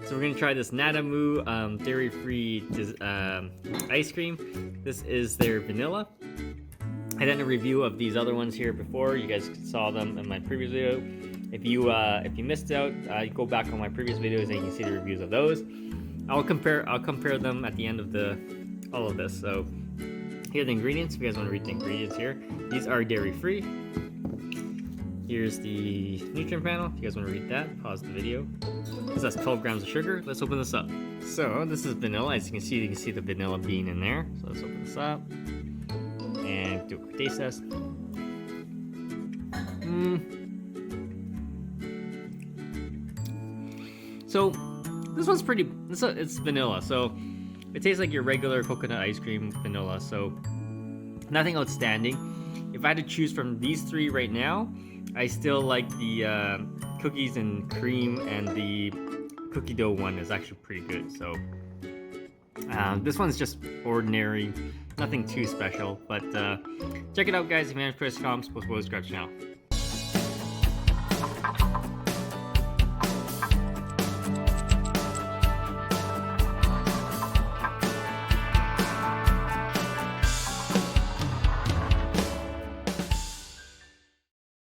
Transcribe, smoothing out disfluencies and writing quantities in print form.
So we're gonna try this Nadamu dairy-free ice cream. This is their vanilla. I did a review of these other ones here before. You guys saw them in my previous video. If you missed out, go back on my previous videos and you can see the reviews of those. I'll compare them at the end of all of this. So here are the ingredients. If you guys want to read the ingredients here, these are dairy-free. Here's the nutrient panel. If you guys want to read that, pause the video. This has 12 grams of sugar. Let's open this up. So this is vanilla. As you can see the vanilla bean in there. So let's open this up and do a quick taste test. So this one's pretty. It's vanilla, so it tastes like your regular coconut ice cream vanilla. So nothing outstanding. If I had to choose from these three right now, I still like the cookies and cream, and the cookie dough one is actually pretty good. So this one's just ordinary, nothing too special. But check it out, guys. If you have Chris Combs, post Scratch now.